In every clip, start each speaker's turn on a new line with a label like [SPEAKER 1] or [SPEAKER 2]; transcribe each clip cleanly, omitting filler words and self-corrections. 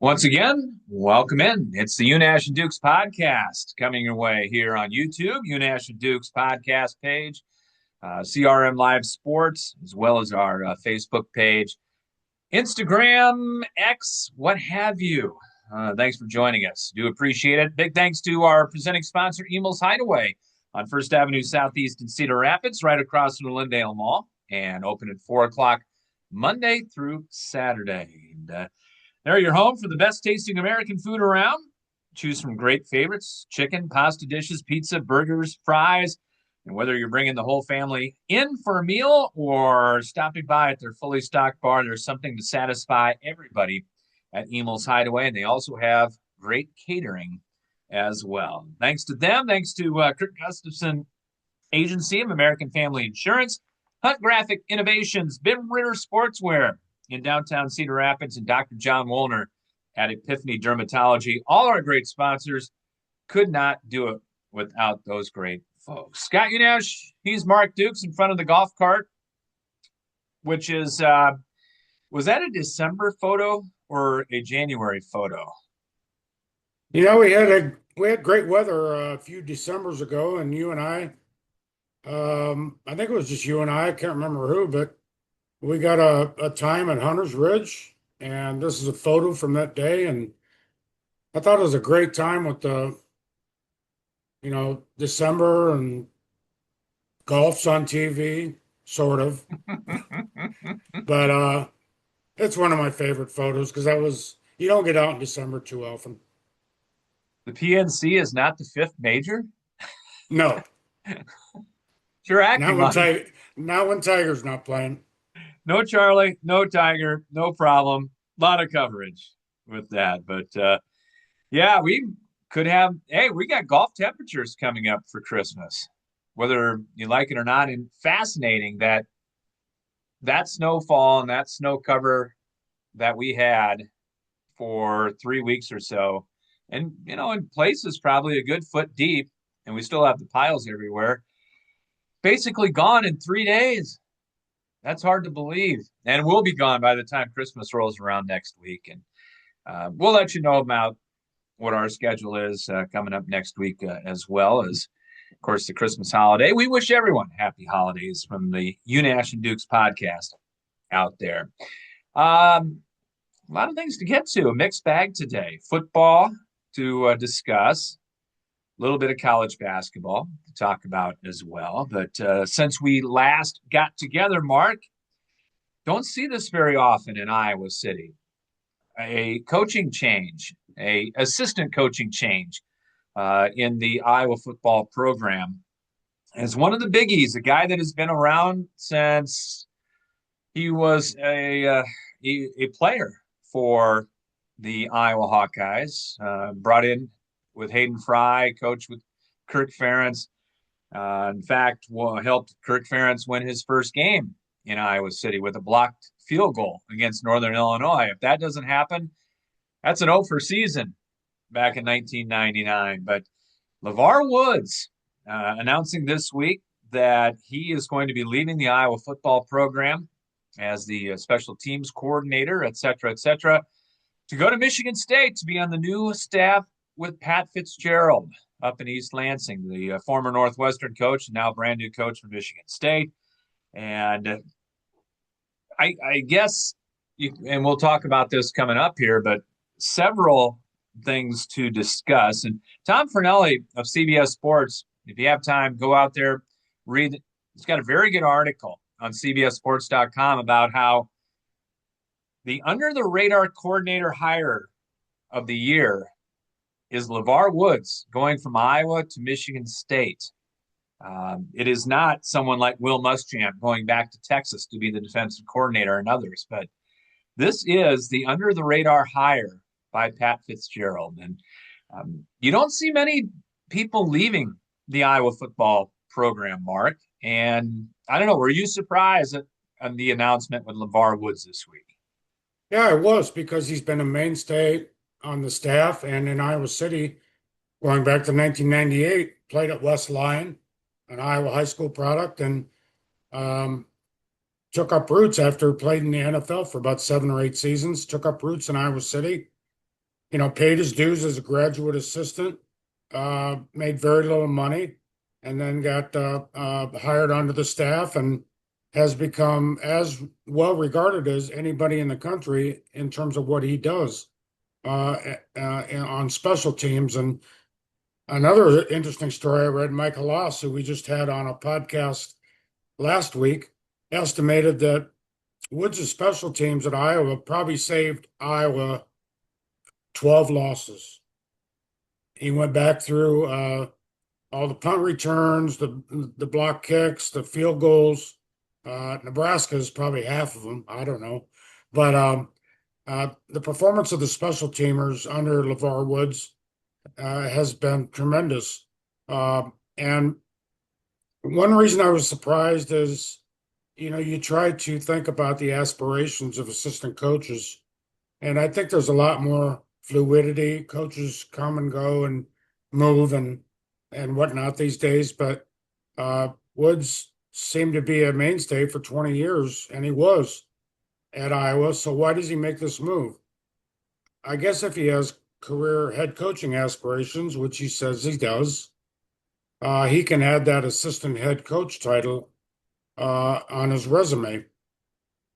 [SPEAKER 1] Once again, welcome in. It's the Unash and Dukes podcast coming your way here on YouTube, Unash and Dukes podcast page, CRM Live Sports, as well as our Facebook page, Instagram, X, what have you. Thanks for joining us. Do appreciate it. Big thanks to our presenting sponsor, Emil's Hideaway on First Avenue Southeast in Cedar Rapids, right across from the Lindale Mall, and open at 4 o'clock Monday through Saturday. They're your home for the best tasting American food around. Choose from great favorites: chicken, pasta dishes, pizza, burgers, fries. And whether you're bringing the whole family in for a meal or stopping by at their fully stocked bar, there's something to satisfy everybody at Emil's Hideaway. And they also have great catering as well. Thanks to them, thanks to Kurt Gustafson Agency of American Family Insurance, Hunt Graphic Innovations, Bim Ritter Sportswear in downtown Cedar Rapids, and Dr. John Woolner at Epiphany Dermatology. All our great sponsors. Could not do it without those great folks. Scott Unash, he's Mark Dukes in front of the golf cart, which is, was that a December photo or a January photo?
[SPEAKER 2] We had great weather a few Decembers ago, and you and I think it was just you and I can't remember who, but we got a time at Hunter's Ridge, and this is a photo from that day, and I thought it was a great time with December and golf's on TV, sort of, but it's one of my favorite photos because that was you don't get out in December too often.
[SPEAKER 1] The PNC is not the fifth major?
[SPEAKER 2] No,
[SPEAKER 1] Sure
[SPEAKER 2] not
[SPEAKER 1] acting
[SPEAKER 2] when
[SPEAKER 1] like.
[SPEAKER 2] Tiger's not playing.
[SPEAKER 1] No Charlie, no Tiger, no problem. A lot of coverage with that. But yeah, we could have, hey, we got golf temperatures coming up for Christmas, whether you like it or not. And fascinating that snowfall and that snow cover that we had for 3 weeks or so. And, in places probably a good foot deep, and we still have the piles everywhere, basically gone in 3 days. That's hard to believe. And we'll be gone by the time Christmas rolls around next week. And we'll let you know about what our schedule is coming up next week, as well as, of course, the Christmas holiday. We wish everyone happy holidays from the Unash and Dukes podcast out there. A lot of things to get to. A mixed bag today. Football to discuss. A little bit of college basketball to talk about as well. But since we last got together, Mark, don't see this very often in Iowa City. A coaching change, a assistant coaching change in the Iowa football program is one of the biggies. A guy that has been around since he was a player for the Iowa Hawkeyes, brought in with Hayden Fry, coached with Kirk Ferentz. In fact, helped Kirk Ferentz win his first game in Iowa City with a blocked field goal against Northern Illinois. If that doesn't happen, that's an 0 for season back in 1999. But Levar Woods announcing this week that he is going to be leaving the Iowa football program as the special teams coordinator, et cetera, to go to Michigan State to be on the new staff with Pat Fitzgerald up in East Lansing, the former Northwestern coach, and now brand new coach for Michigan State. And I guess, and we'll talk about this coming up here, but several things to discuss. And Tom Fornelli of CBS Sports, if you have time, go out there, read. He's got a very good article on CBSSports.com about how the under the radar coordinator hire of the year is Levar Woods going from Iowa to Michigan State. It is not someone like Will Muschamp going back to Texas to be the defensive coordinator and others, but this is the under the radar hire by Pat Fitzgerald. And you don't see many people leaving the Iowa football program, Mark. And I don't know, were you surprised at the announcement with Levar Woods this week?
[SPEAKER 2] Yeah, it was because he's been a mainstay on the staff and in Iowa City going back to 1998, played at West Lyon, an Iowa high school product, and um, took up roots after played in the NFL for about 7 or 8 seasons, took up roots in Iowa City. paid his dues as a graduate assistant, made very little money, and then got hired onto the staff and has become as well regarded as anybody in the country in terms of what he does on special teams. And another interesting story I read, Michael Loss, who we just had on a podcast last week, estimated that Woods' special teams at Iowa probably saved Iowa 12 losses. He went back through all the punt returns, the block kicks, the field goals. Nebraska is probably half of them. I don't know. But the performance of the special teamers under Levar Woods has been tremendous. And one reason I was surprised is, you try to think about the aspirations of assistant coaches, and I think there's a lot more fluidity. Coaches come and go and move and whatnot these days, but Woods seemed to be a mainstay for 20 years, and he was at Iowa. So why does he make this move? I guess if he has career head coaching aspirations, which he says he does, he can add that assistant head coach title on his resume.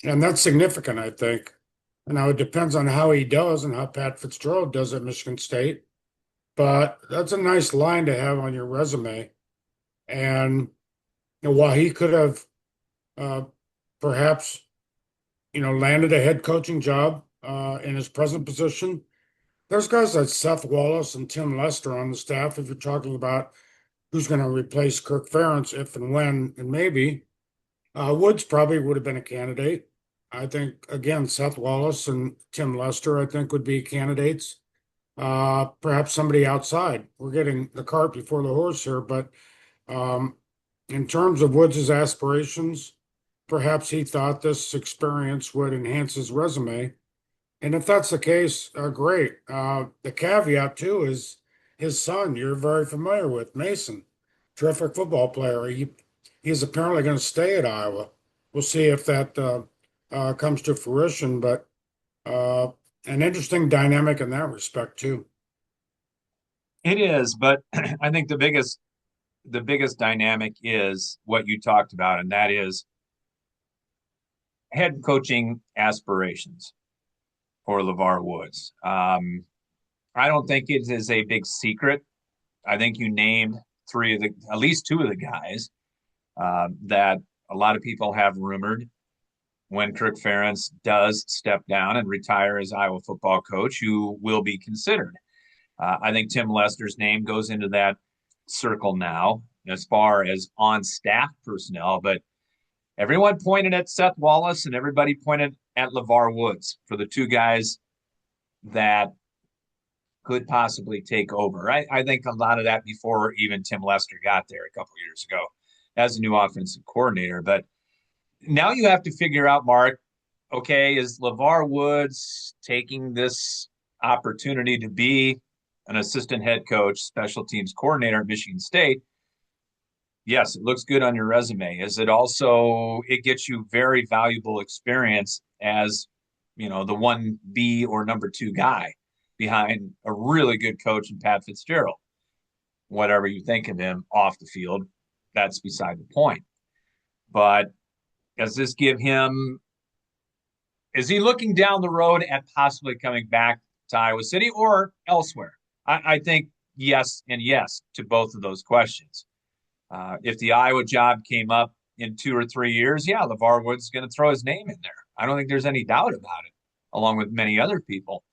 [SPEAKER 2] And that's significant, I think. Now, it depends on how he does and how Pat Fitzgerald does at Michigan State, but that's a nice line to have on your resume. And while he could have uh, perhaps, landed a head coaching job in his present position, there's guys like Seth Wallace and Tim Lester on the staff. If you're talking about who's going to replace Kirk Ferentz, if and when, and maybe, Woods probably would have been a candidate. I think, again, Seth Wallace and Tim Lester, I think, would be candidates. Perhaps somebody outside. We're getting the cart before the horse here, but um, in terms of Woods' aspirations, perhaps he thought this experience would enhance his resume. And if that's the case, great. The caveat, too, is his son, you're very familiar with, Mason, terrific football player. He's apparently going to stay at Iowa. We'll see if that comes to fruition, but uh, an interesting dynamic in that respect, too.
[SPEAKER 1] It is, but I think the biggest dynamic is what you talked about, and that is head coaching aspirations for LeVar Woods. I don't think it is a big secret. I think you named at least two of the guys that a lot of people have rumored when Kirk Ferentz does step down and retire as Iowa football coach, who will be considered. I think Tim Lester's name goes into that circle now as far as on staff personnel, but everyone pointed at Seth Wallace and everybody pointed at LeVar Woods for the two guys that could possibly take over. I think a lot of that before even Tim Lester got there a couple of years ago as a new offensive coordinator. But now you have to figure out, Mark, okay, is LeVar Woods taking this opportunity to be an assistant head coach, special teams coordinator at Michigan State? Yes, it looks good on your resume. Is it also, it gets you very valuable experience as, the 1B or number 2 guy behind a really good coach in Pat Fitzgerald. Whatever you think of him off the field, that's beside the point. But does this give him, is he looking down the road at possibly coming back to Iowa City or elsewhere? I think yes and yes to both of those questions. If the Iowa job came up in 2 or 3 years, yeah, LeVar Woods is going to throw his name in there. I don't think there's any doubt about it, along with many other people.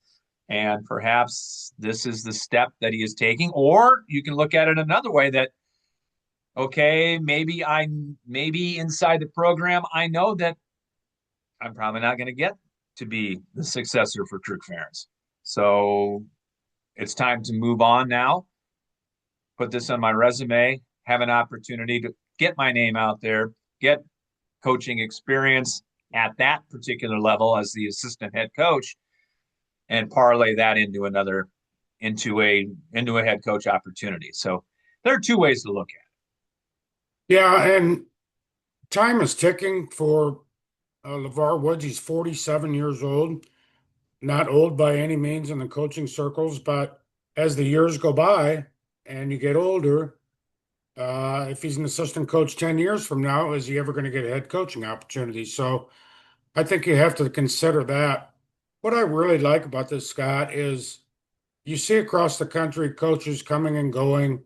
[SPEAKER 1] And perhaps this is the step that he is taking. Or you can look at it another way that, okay, maybe inside the program, I know that I'm probably not going to get to be the successor for Kirk Ferentz. So it's time to move on now, put this on my resume, have an opportunity to get my name out there, get coaching experience at that particular level as the assistant head coach, and parlay that into a head coach opportunity. So there are two ways to look at
[SPEAKER 2] Yeah, and time is ticking for LeVar Woods. He's 47 years old. not old by any means in the coaching circles, but as the years go by and you get older, if he's an assistant coach 10 years from now, is he ever going to get a head coaching opportunity? So I think you have to consider that. What I really like about this, Scott, is you see across the country coaches coming and going,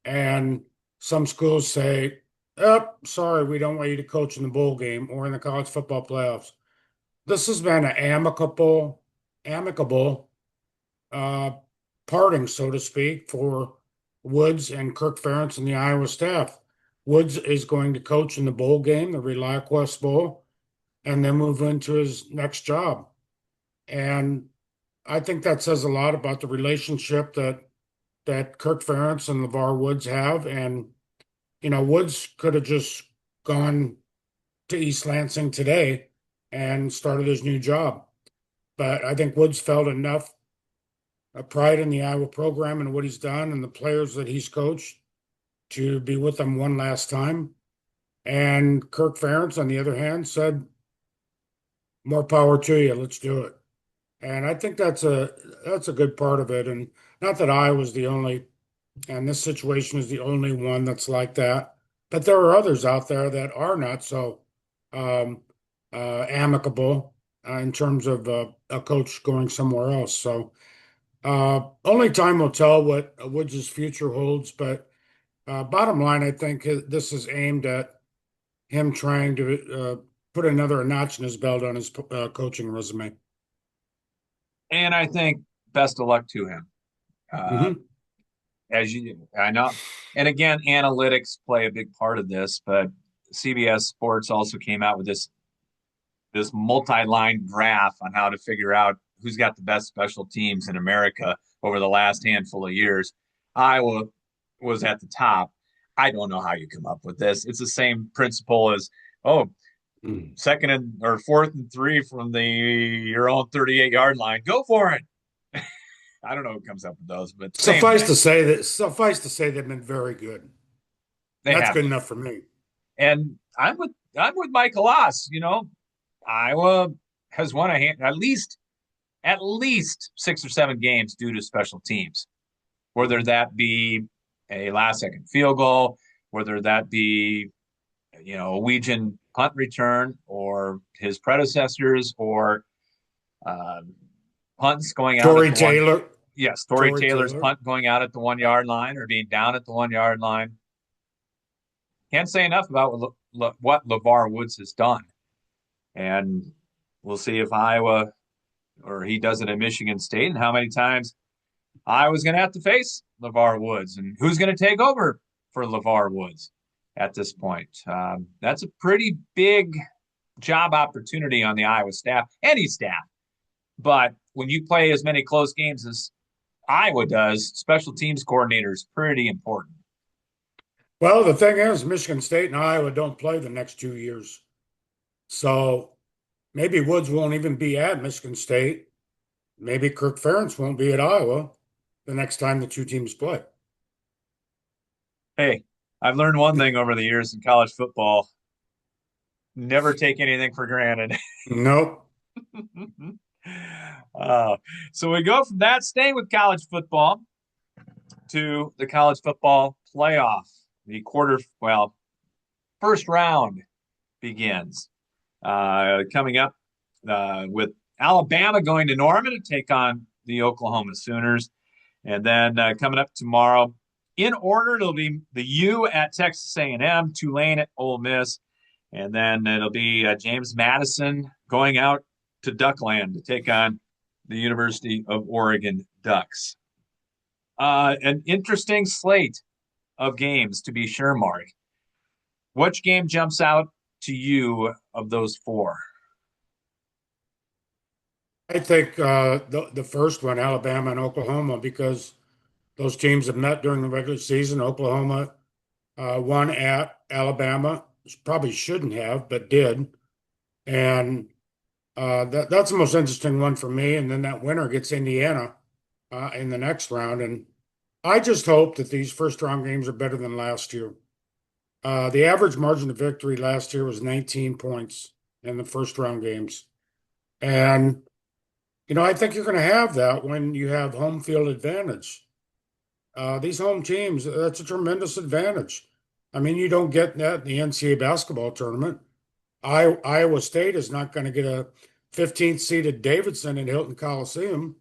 [SPEAKER 2] and some schools say, oh, sorry, we don't want you to coach in the bowl game or in the college football playoffs. This has been an amicable uh, parting, so to speak, for Woods and Kirk Ferentz and the Iowa staff. Woods is going to coach in the bowl game, the ReliaQuest Bowl, and then move into his next job. And I think that says a lot about the relationship that Kirk Ferentz and Levar Woods have. And, Woods could have just gone to East Lansing today and started his new job. But I think Woods felt enough pride in the Iowa program and what he's done and the players that he's coached to be with them one last time. And Kirk Ferentz, on the other hand, said, more power to you. Let's do it. And I think that's a good part of it. And not that Iowa's the only, and this situation is the only one that's like that, but there are others out there that are not so um, amicable in terms of a coach going somewhere else. So only time will tell what Woods' future holds. But bottom line, I think this is aimed at him trying to put another notch in his belt on his coaching resume.
[SPEAKER 1] And I think best of luck to him. Uh,
[SPEAKER 2] Hmm.
[SPEAKER 1] I know, and again, analytics play a big part of this, but CBS Sports also came out with this multi-line graph on how to figure out who's got the best special teams in America over the last handful of years. Iowa was at the top. I don't know how you come up with this. It's the same principle as, oh, second and or fourth and three from your own 38-yard line. Go for it. I don't know who comes up with those, but same thing.
[SPEAKER 2] Suffice to say they've been very good.
[SPEAKER 1] They
[SPEAKER 2] That's
[SPEAKER 1] have
[SPEAKER 2] good
[SPEAKER 1] been.
[SPEAKER 2] enough for me.
[SPEAKER 1] And I'm with Michael Oss. Iowa has won at least 6 or 7 games due to special teams, whether
[SPEAKER 2] Mhm.
[SPEAKER 1] that be a last second field goal, whether that be a Weegian punt return or his predecessors or um, punts going out at
[SPEAKER 2] Tory
[SPEAKER 1] the one.
[SPEAKER 2] Taylor,
[SPEAKER 1] Yes, Tory
[SPEAKER 2] Tory
[SPEAKER 1] Taylor's
[SPEAKER 2] Taylor.
[SPEAKER 1] punt going out at the one
[SPEAKER 2] Yeah.
[SPEAKER 1] yard line or being down at the 1 yard line. Can't say enough about what Levar Woods has done. And we'll see if Iowa or he does it at Michigan State and how many times Iowa's going to have to face Levar Woods and who's going to take over for Levar Woods at this point. That's a pretty big job opportunity on the Iowa staff, any staff. But when you play as many close games as Iowa does, special teams coordinator is pretty important.
[SPEAKER 2] Well, the thing is, Michigan State and Iowa don't play the next 2 years. So maybe Woods won't even be at Michigan State. Maybe Kirk Ferentz won't be at Iowa the next time the two teams play.
[SPEAKER 1] Hey, I've learned one thing over the years in college football: never take anything for granted.
[SPEAKER 2] Nope.
[SPEAKER 1] uh, so we go from that, staying with college football, to the college football playoff. The first round begins coming up with Alabama going to Norman to take on the Oklahoma Sooners. And then coming up tomorrow, in order, it'll be the U at Texas A&M, Tulane at Ole Miss, and then it'll be James Madison going out to Duckland to take on the University of Oregon Ducks. An interesting slate of games, to be sure, Mark. Which game jumps out to you of those four?
[SPEAKER 2] I think the first one, Alabama and Oklahoma, because those teams have met during the regular season. Oklahoma won at Alabama, probably shouldn't have, but did. And that's the most interesting one for me. And then that winner gets Indiana in the next round. And I just hope that these first round games are better than last year. The average margin of victory last year was 19 points in the first round games. And I think you're going to have that when you have home field advantage. These home teams, that's a tremendous advantage. I mean, you don't get that in the NCAA basketball tournament. Iowa State is not going to get a 15th seeded Davidson in Hilton Coliseum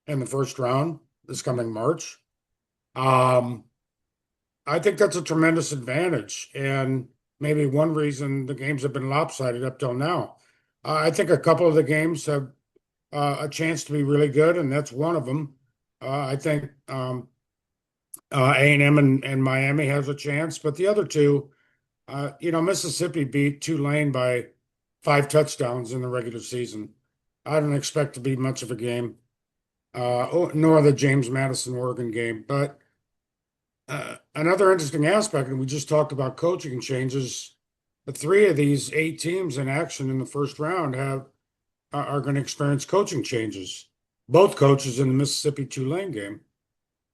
[SPEAKER 2] in the first round this coming March. Um, I think that's a tremendous advantage, and maybe one reason the games have been lopsided up till now. I think a couple of the games have a chance to be really good, and that's one of them. I think A&M and Miami has a chance, but the other two, Mississippi beat Tulane by 5 touchdowns in the regular season. I don't expect to be much of a game, nor the James Madison Oregon game. But another interesting aspect, and we just talked about coaching changes. The three of these 8 teams in action in the first round are going to experience coaching changes. Both coaches in the Mississippi Tulane game,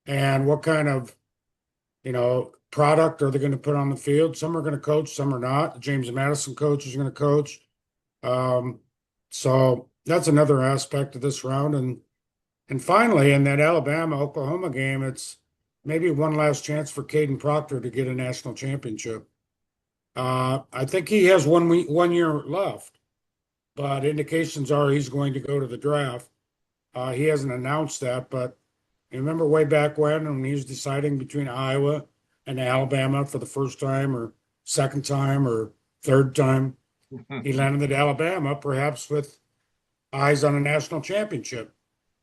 [SPEAKER 2] and what kind of product are they going to put on the field? Some are going to coach, some are not. The James Madison coach is going to coach. Um, so that's another aspect of this round. And finally, in that Alabama-Oklahoma game, it's maybe one last chance for Caden Proctor to get a national championship. I think he has 1 year left, but indications are he's going to go to the draft. He hasn't announced that, but you remember way back when he was deciding between Iowa and Alabama for the first time or second time or third time, he landed at Alabama, perhaps with eyes on a national championship.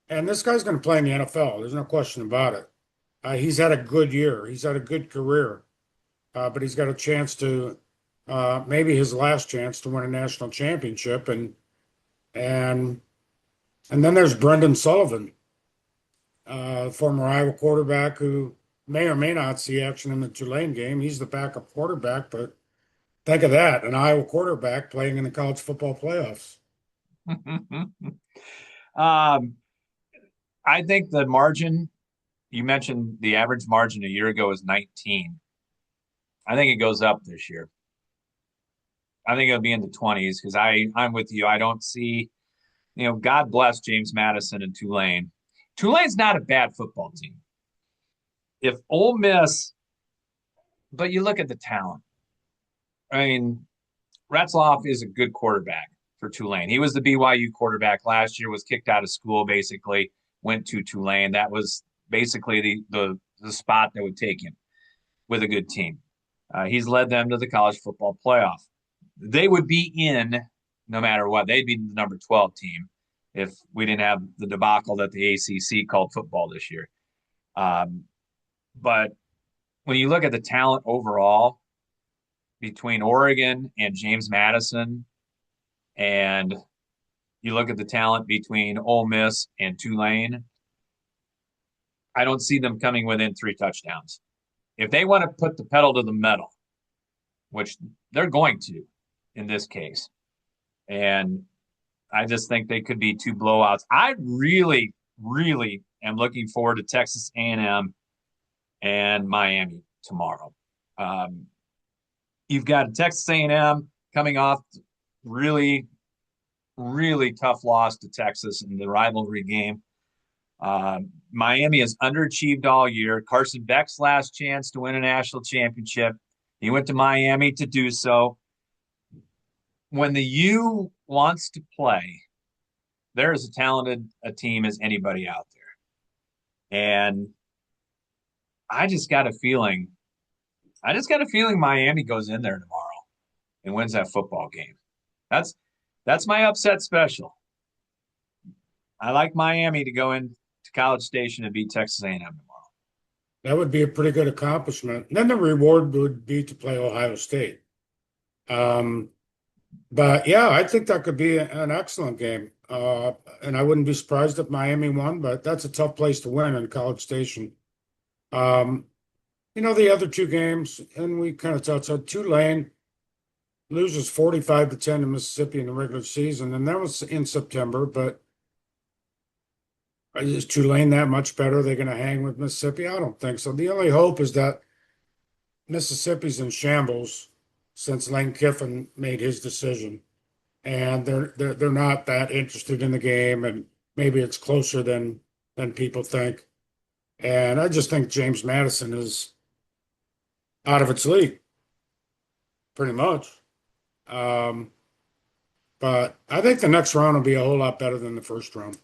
[SPEAKER 2] And this guy's going to play in the NFL. There's no question about it. He's had a good year. He's had a good career, but he's got a chance to, maybe his last chance to win a national championship. And and then there's Brendan Sullivan, former Iowa quarterback who may or may not see action in the Tulane game. He's the backup quarterback, but think of that, an Iowa quarterback playing in the college football playoffs.
[SPEAKER 1] um, I think the margin, you mentioned the average margin a year ago was 19. I think it goes up this year. I think it'll be in the 20s because I'm with you. I don't see, God bless James Madison and Tulane. Tulane's not a bad football team. If Ole Miss, but you look at the talent. I mean, Retzloff is a good quarterback for Tulane. He was the BYU quarterback last year, was kicked out of school basically, went to Tulane. That was basically the spot that would take him with a good team. He's led them to the college football playoff. They would be in no matter what. They'd be the number 12 team if we didn't have the debacle that the ACC called football this year. But when you look at the talent overall between Oregon and James Madison, and you look at the talent between Ole Miss and Tulane, I don't see them coming within 3 touchdowns. If they want to put the pedal to the metal, which they're going to in this case, and I just think they could be 2 blowouts. I really, really am looking forward to Texas A&M and Miami tomorrow. You've got Texas A&M coming off really, really tough loss to Texas in the rivalry game. Miami has underachieved all year. Carson Beck's last chance to win a national championship. He went to Miami to do so. When the U wants to play, they're as talented a team as anybody out there. And I just got a feeling Miami goes in there tomorrow and wins that football game. That's my upset special. I like Miami to go into College Station and beat Texas A&M tomorrow.
[SPEAKER 2] That would be a pretty good accomplishment. And then the reward would be to play Ohio State. Um, but yeah, I think that could be an excellent game. And I wouldn't be surprised if Miami won, but that's a tough place to win in College Station. Um, the other two games, and we kind of touched on Tulane loses 45-10 to Mississippi in the regular season, and that was in September, but is Tulane that much better? Are they going to hang with Mississippi? I don't think so. The only hope is that Mississippi's in shambles since Lane Kiffin made his decision, and they're not that interested in the game, and maybe it's closer than people think. And I just think James Madison is out of its league, pretty much. Um, but I think the next round will be a whole lot better than the first round.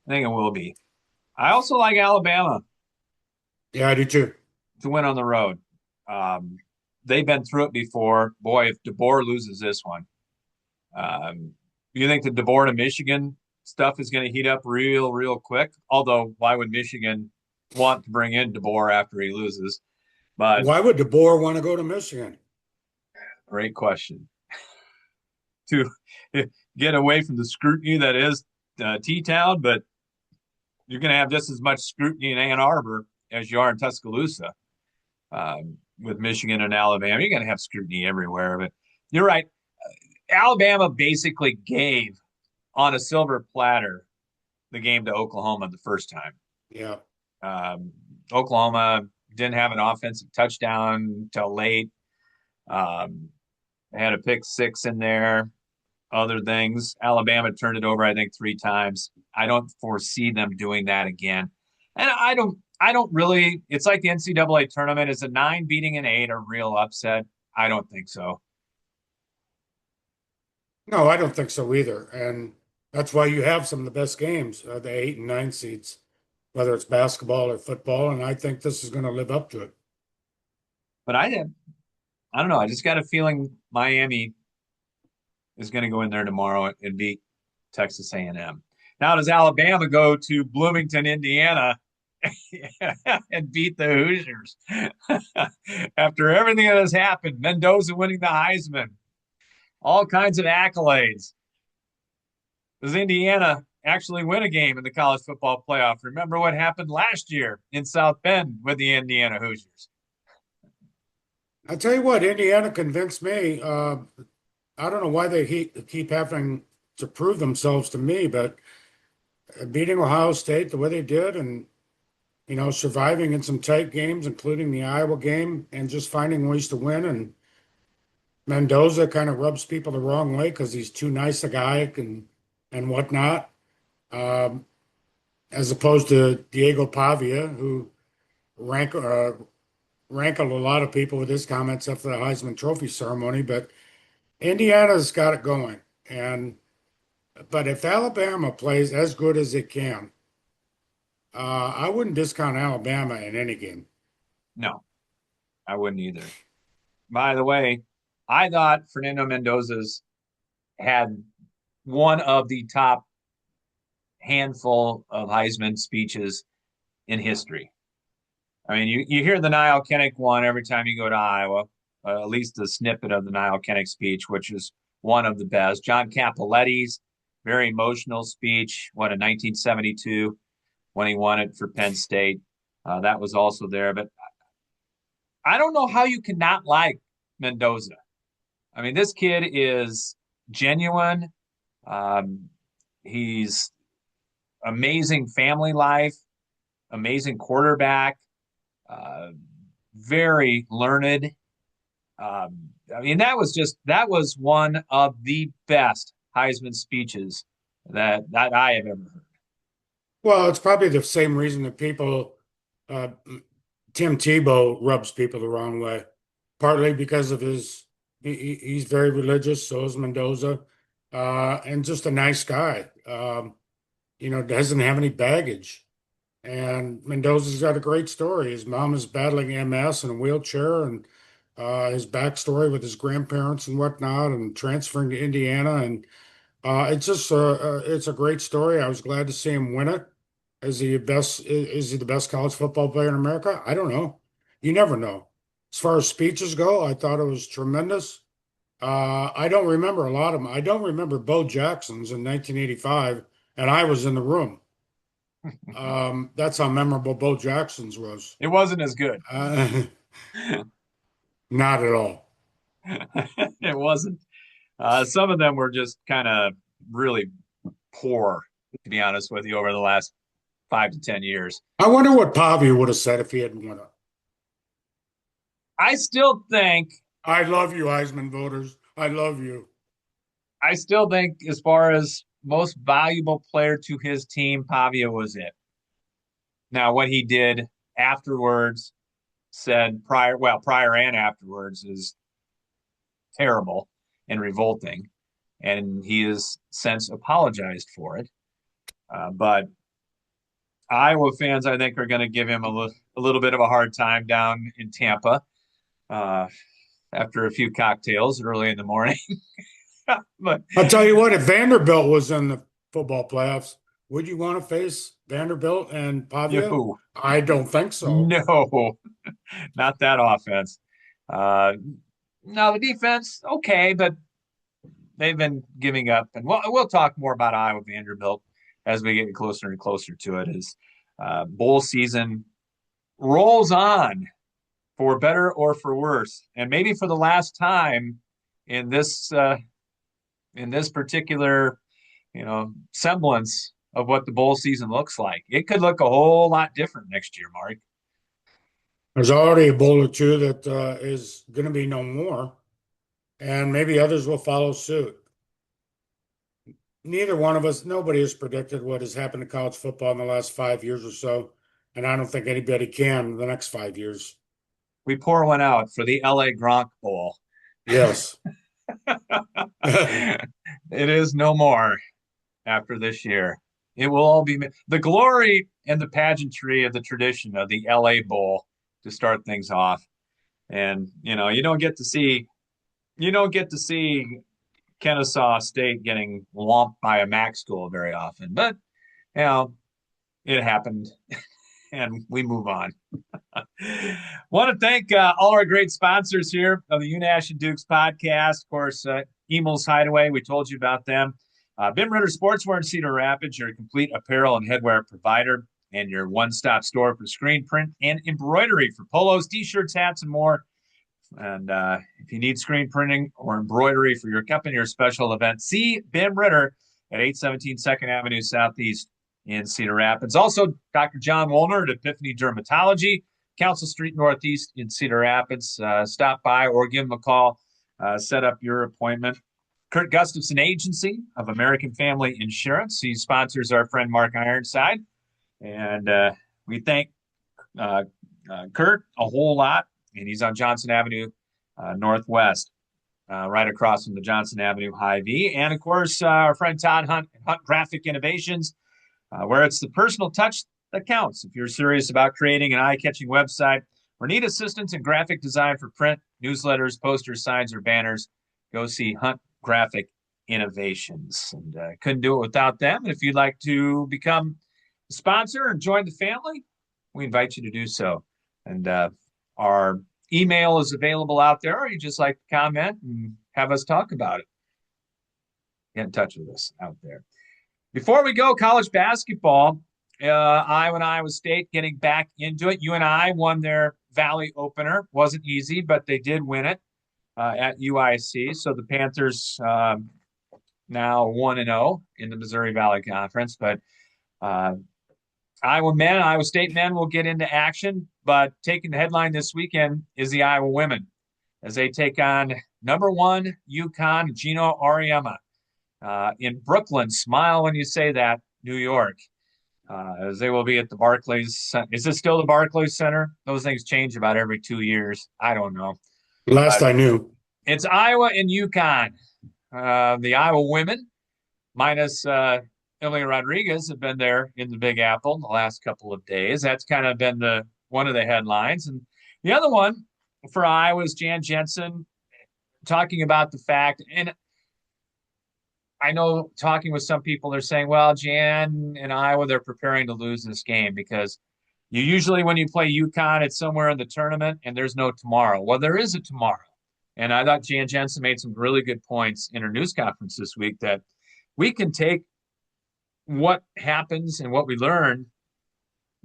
[SPEAKER 1] I think it will be. I also like Alabama
[SPEAKER 2] Yeah, I do too.
[SPEAKER 1] to win on the road. Um, they've been through it before. Boy, if DeBoer loses this one, um, you think the DeBoer to Michigan stuff is going to heat up real quick? Although, why would Michigan want to bring in DeBoer after he loses? But
[SPEAKER 2] Why would DeBoer want to go to Michigan?
[SPEAKER 1] great question. To get away from the scrutiny that is T-Town, but you're going to have just as much scrutiny in Ann Arbor as you are in Tuscaloosa. With Michigan and Alabama, you're going to have scrutiny everywhere. But you're right. Alabama basically gave on a silver platter the game to Oklahoma the first time.
[SPEAKER 2] Yeah.
[SPEAKER 1] Um, Oklahoma didn't have an offensive touchdown till late. Um, they had a pick six in there. Other things, Alabama turned it over, I think, 3 times. I don't foresee them doing that again. And I don't really. It's like the NCAA tournament. Is a 9 beating an 8 a real upset? I don't think so.
[SPEAKER 2] No, I don't think so either. And that's why you have some of the best games, the 8 and 9 seeds, whether it's basketball or football. And I think this is going to live up to it.
[SPEAKER 1] But I don't know. I just got a feeling Miami is going to go in there tomorrow and beat Texas A&M. Now, does Alabama go to Bloomington, Indiana, and beat the Hoosiers after everything that has happened? Mendoza winning the Heisman, all kinds of accolades. Does Indiana actually win a game in the college football playoff? Remember what happened last year in South Bend with the Indiana Hoosiers.
[SPEAKER 2] I'll tell you what, Indiana convinced me. I don't know why they keep having to prove themselves to me, but beating Ohio State the way they did and, surviving in some tight games, including the Iowa game, and just finding ways to win. And Mendoza kind of rubs people the wrong way because he's too nice a guy and whatnot, um, as opposed to Diego Pavia, who rank, uh, rankled a lot of people with his comments after the Heisman Trophy ceremony. But Indiana's got it going. And but if Alabama plays as good as it can, I wouldn't discount Alabama in any game.
[SPEAKER 1] No, I wouldn't either. By the way, I thought Fernando Mendoza's had one of the top handful of Heisman speeches in history. I mean, you hear the Niall Kennick one every time you go to Iowa, at least a snippet of the Niall Kennick speech, which is one of the best. John Cappelletti's very emotional speech, what, in 1972 when he won it for Penn State. That was also there. But I don't know how you cannot like Mendoza. I mean, this kid is genuine. Um, he's amazing family life, amazing quarterback, uh, very learned. I mean, that was one of the best Heisman speeches that I have ever heard.
[SPEAKER 2] Well, it's probably the same reason that uh, Tim Tebow rubs people the wrong way, partly because of he's very religious, so is Mendoza, and just a nice guy. Doesn't have any baggage. And Mendoza's got a great story. His mom is battling MS in a wheelchair, and his backstory with his grandparents and whatnot, and transferring to Indiana. And it's a great story. I was glad to see him win it. Is he the best college football player in America? I don't know. You never know. As far as speeches go, I thought it was tremendous. I don't remember a lot of them. I don't remember Bo Jackson's in 1985, and I was in the room. That's how memorable Bo Jackson's was.
[SPEAKER 1] It wasn't as good.
[SPEAKER 2] Uh, Not at all.
[SPEAKER 1] It wasn't. Some of them were just kind of really poor, to be honest with you, over the last 5 to 10 years.
[SPEAKER 2] I wonder what Pavia would have said if he had won it.
[SPEAKER 1] I still think,
[SPEAKER 2] I love you, Heisman voters. I love you.
[SPEAKER 1] I still think, as far as most valuable player to his team, Pavia was it. Now, what he did afterwards, said prior and afterwards, is terrible and revolting, and he has since apologized for it. But Iowa fans, I think, are going to give him a little bit of a hard time down in Tampa uh, after a few cocktails early in the morning. But
[SPEAKER 2] I'll tell you what, if Vanderbilt was in the football playoffs, would you want to face Vanderbilt and Pavia?
[SPEAKER 1] no,
[SPEAKER 2] I don't think so.
[SPEAKER 1] no, not that offense. Uh, no, the defense, okay, but they've been giving up. And we'll talk more about Iowa Vanderbilt as we get closer and closer to it. As bowl season rolls on, for better or for worse, and maybe for the last time in this particular semblance of what the bowl season looks like. It could look a whole lot different next year, Mark.
[SPEAKER 2] There's already a bowl or two that is going to be no more, and maybe others will follow suit. Neither one of us, nobody has predicted what has happened to college football in the last 5 years or so, and I don't think anybody can in the next 5 years.
[SPEAKER 1] We pour one out for the LA Gronk Bowl.
[SPEAKER 2] Yes.
[SPEAKER 1] It is no more after this year. It will all be the glory and the pageantry of the tradition of the LA Bowl to start things off. And you don't get to see Kennesaw State getting whomped by a MAC school very often, but you know it happened, and we move on. Want to thank all our great sponsors here of the Unash and Dukes podcast. Of course, Emel's Hideaway, we told you about them. Bim Ritter Sportswear in Cedar Rapids, your complete apparel and headwear provider, and your one-stop store for screen print and embroidery for polos, t-shirts, hats, and more. And if you need screen printing or embroidery for your company or special event, see Bim Ritter at 817 2nd Avenue Southeast in Cedar Rapids. Also, Dr. John Woolner at Epiphany Dermatology, Council Street Northeast in Cedar Rapids. Stop by or give them a call. Set up your appointment. Kurt Gustafson Agency of American Family Insurance. He sponsors our friend Mark Ironside. And we thank Kurt a whole lot. And he's on Johnson Avenue Northwest, right across from the Johnson Avenue Hy-Vee. And, of course, our friend Todd Hunt Graphic Innovations, where it's the personal touch that counts. If you're serious about creating an eye-catching website or need assistance in graphic design for print, newsletters, posters, signs, or banners, go see Hunt Graphic Innovations. And couldn't do it without them. And if you'd like to become a sponsor and join the family, we invite you to do so. And our email is available out there, or you just like to comment and have us talk about it. Get in touch with us out there. Before we go, college basketball, Iowa and Iowa State getting back into it. UNI won their Valley opener. Wasn't easy, but they did win it at UIC. So the Panthers now 1-0 in the Missouri Valley Conference. But Iowa State men will get into action. But taking the headline this weekend is the Iowa women as they take on number 1 UConn, Gino Auriemma. In Brooklyn, smile when you say that, New York, as they will be at the Barclays. Is this still the Barclays Center? Those things change about every 2 years. I don't know.
[SPEAKER 2] Last I knew.
[SPEAKER 1] It's Iowa and UConn. The Iowa women, minus Emily Rodriguez, have been there in the Big Apple the last couple of days. That's kind of been one of the headlines. And the other one for Iowa is Jan Jensen talking about the fact, and I know talking with some people, they're saying, well, Jan and Iowa, they're preparing to lose this game because you usually, when you play UConn, it's somewhere in the tournament and there's no tomorrow. Well, there is a tomorrow. And I thought Jan Jensen made some really good points in her news conference this week that we can take what happens and what we learn,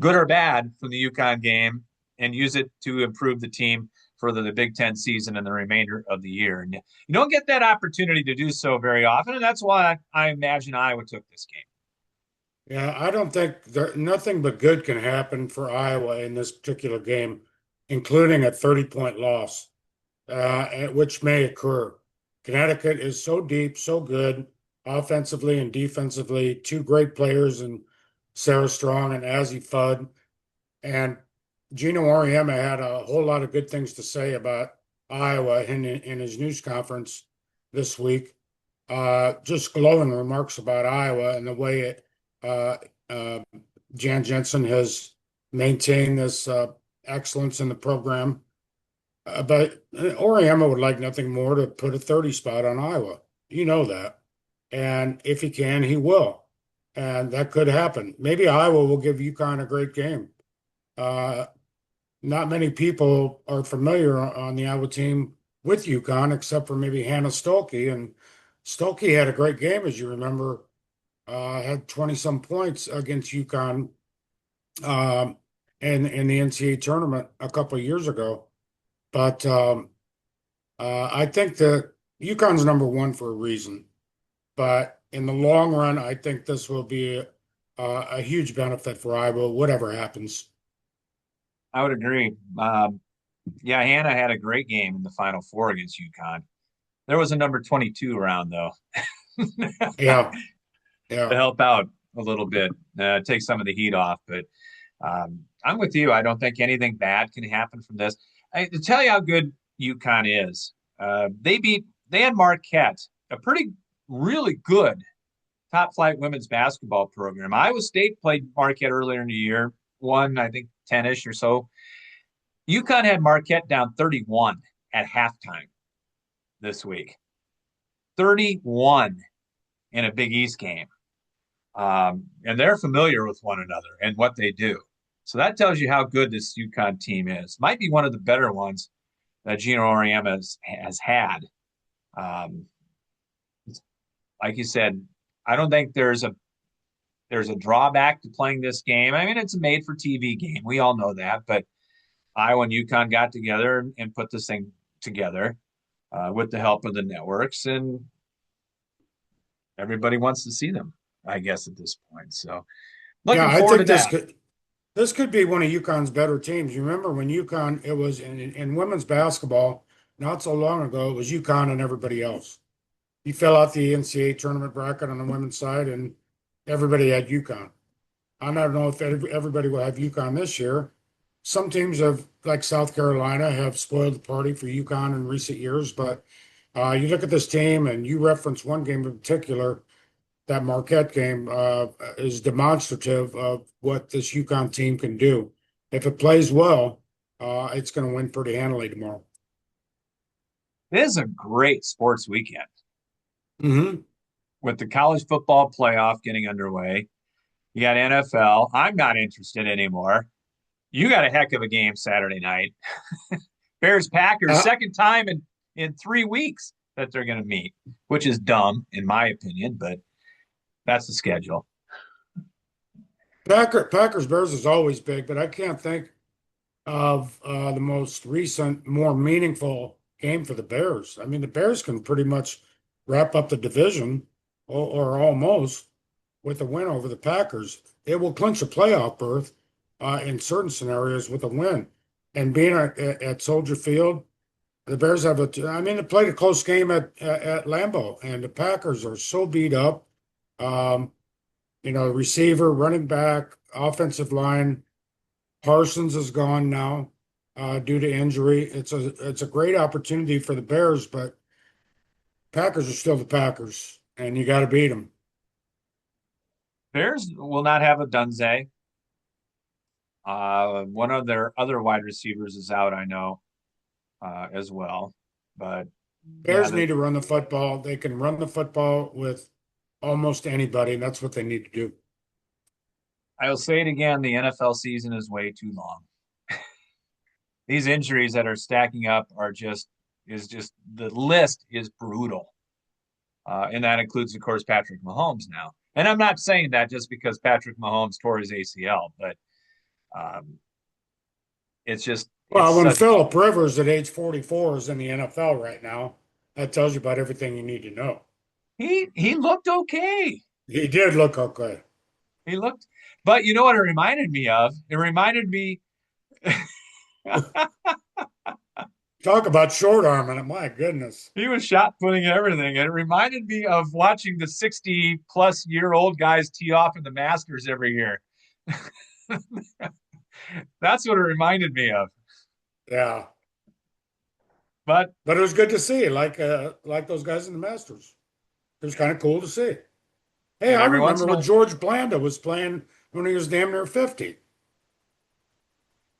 [SPEAKER 1] good or bad, from the UConn game and use it to improve the team for the Big Ten season and the remainder of the year. And you don't get that opportunity to do so very often, and that's why I imagine Iowa took this game.
[SPEAKER 2] Yeah, I don't think nothing but good can happen for Iowa in this particular game, including a 30-point loss, which may occur. Connecticut is so deep, so good. offensively and defensively. Two great players in Sarah Strong and Azzy Fudd. And Gino Auriemma had a whole lot of good things to say about Iowa in his news conference this week. Just glowing remarks about Iowa and the way uh, uh, Jan Jensen has maintained this excellence in the program. But Auriemma would like nothing more to put a 30 spot on Iowa. You know that. And if he can, he will. And that could happen. Maybe Iowa will give UConn a great game. Uh, Not many people are familiar on the Iowa team with UConn, except for maybe Hannah Stolke. And Stolke had a great game, as you remember, had 20 some points against UConn um, in the NCAA tournament a couple of years ago. But I think that UConn's number one for a reason. But in the long run, I think this will be a huge benefit for Iowa, whatever happens.
[SPEAKER 1] I would agree. Yeah, Hannah had a great game in the Final Four against UConn. There was a number 22 around though to
[SPEAKER 2] Yeah, yeah.
[SPEAKER 1] help out a little bit, take some of the heat off. But I'm with you. I don't think anything bad can happen from this. To tell you how good UConn is, they had Marquette, a pretty really good top flight women's basketball program. Iowa State played Marquette earlier in the year, won I think 10ish or so. UConn had Marquette down 31 at halftime this week. 31 in a Big East game. And they're familiar with one another and what they do. So that tells you how good this UConn team is. Might be one of the better ones that Gino Auriemma has had. Um, like you said, I don't think there's a drawback to playing this game. I mean, it's a made for TV game. We all know that, but Iowa and UConn got together and put this thing together with the help of the networks, and everybody wants to see them, I guess, at this point. So
[SPEAKER 2] Yeah,
[SPEAKER 1] looking
[SPEAKER 2] I
[SPEAKER 1] forward to
[SPEAKER 2] think
[SPEAKER 1] that.
[SPEAKER 2] this could be one of UConn's better teams. You remember when UConn it was in women's basketball not so long ago, it was UConn and everybody else. You fill out the NCAA tournament bracket on the women's side, and everybody had UConn. I don't know if everybody will have UConn this year. Some teams have, like South Carolina, have spoiled the party for UConn in recent years, but you look at this team and you reference one game in particular, that Marquette game is demonstrative of what this UConn team can do. If it plays well, it's going to win pretty handily tomorrow.
[SPEAKER 1] This is a great sports weekend
[SPEAKER 2] Hmm.
[SPEAKER 1] with the college football playoff getting underway. You got NFL. I'm not interested anymore. You got a heck of a game Saturday night. Bears Packers,
[SPEAKER 2] Uh,
[SPEAKER 1] second time in 3 weeks that they're going to meet, which is dumb in my opinion, but that's the schedule.
[SPEAKER 2] Packers Bears is always big, but I can't think of the most recent, more meaningful game for the Bears. I mean, the Bears can pretty much wrap up the division or almost with a win over the Packers. It will clinch a playoff berth in certain scenarios with a win. And being at Soldier Field, the Bears have I mean, they played a close game at Lambeau, and the Packers are so beat up. Um, receiver, running back, offensive line. Parsons is gone now due to injury. It's a great opportunity for the Bears, but Packers are still the Packers, and you got to beat them.
[SPEAKER 1] Bears will not have a Dunze. One of their other wide receivers is out, I know, as well. But yeah,
[SPEAKER 2] Bears need to run the football. They can run the football with almost anybody, and that's what they need to do.
[SPEAKER 1] I'll say it again: the NFL season is way too long. These injuries that are stacking up are just the list is brutal, and that includes, of course, Patrick Mahomes now. And I'm not saying that just because Patrick Mahomes tore his ACL, but um, it's
[SPEAKER 2] Well, when
[SPEAKER 1] such
[SPEAKER 2] Philip Rivers at age 44 is in the NFL right now, that tells you about everything you need to know.
[SPEAKER 1] he looked okay.
[SPEAKER 2] He did look okay.
[SPEAKER 1] He looked, but you know what it reminded me of? It reminded me
[SPEAKER 2] Talk about short arming it. My goodness.
[SPEAKER 1] He was shot putting and everything. And it reminded me of watching the 60-plus-year-old guys tee off in the Masters every year. That's what it reminded me of.
[SPEAKER 2] Yeah.
[SPEAKER 1] But
[SPEAKER 2] But it was good to see, like those guys in the Masters. It was kind of cool to see. Hey,
[SPEAKER 1] and
[SPEAKER 2] I
[SPEAKER 1] every once
[SPEAKER 2] remember
[SPEAKER 1] in a
[SPEAKER 2] when
[SPEAKER 1] while,
[SPEAKER 2] George Blanda was playing when he was damn near 50.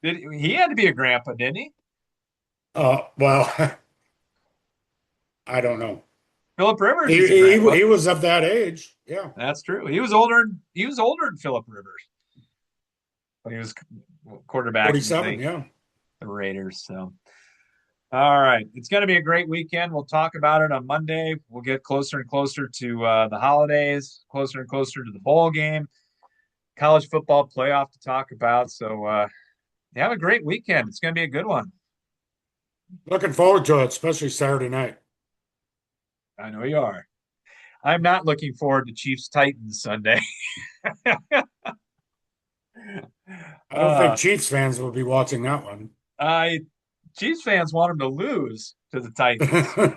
[SPEAKER 1] he had to be a grandpa, didn't he?
[SPEAKER 2] Well, I don't know.
[SPEAKER 1] Philip Rivers
[SPEAKER 2] He,
[SPEAKER 1] is a
[SPEAKER 2] he
[SPEAKER 1] grandpa.
[SPEAKER 2] he was of that age. Yeah.
[SPEAKER 1] That's true. He was older. He was older than Philip Rivers when he was quarterbacking for
[SPEAKER 2] 47,
[SPEAKER 1] the,
[SPEAKER 2] yeah.
[SPEAKER 1] the Raiders. So, all right, it's going to be a great weekend. We'll talk about it on Monday. We'll get closer and closer to the holidays, closer and closer to the bowl game, college football playoff to talk about. So, have a great weekend. It's going to be a good one.
[SPEAKER 2] Looking forward to it, especially Saturday night.
[SPEAKER 1] I know you are. I'm not looking forward to Chiefs Titans Sunday.
[SPEAKER 2] I don't think
[SPEAKER 1] uh,
[SPEAKER 2] Chiefs fans will be watching that one.
[SPEAKER 1] I Chiefs fans want them to lose to the Titans.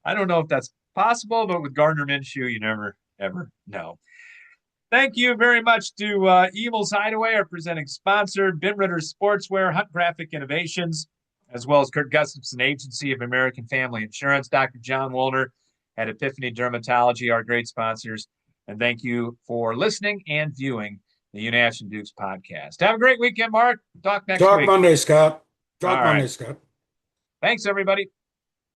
[SPEAKER 1] I don't know if that's possible, but with Gardner Minshew, you never ever know. Thank you very much to Evil's Hideaway, our presenting sponsor, Ben Ritter's Sportswear, Hunt Graphic Innovations, as well as Kurt Gustafson Agency of American Family Insurance, Dr. John Wolner at Epiphany Dermatology, our great sponsors. And thank you for listening and viewing the Unash and Dukes podcast. Have a great weekend, Mark. Talk next
[SPEAKER 2] Talk
[SPEAKER 1] week.
[SPEAKER 2] Monday, Scott.
[SPEAKER 1] All
[SPEAKER 2] Talk
[SPEAKER 1] right.
[SPEAKER 2] Monday, Scott.
[SPEAKER 1] Thanks, everybody.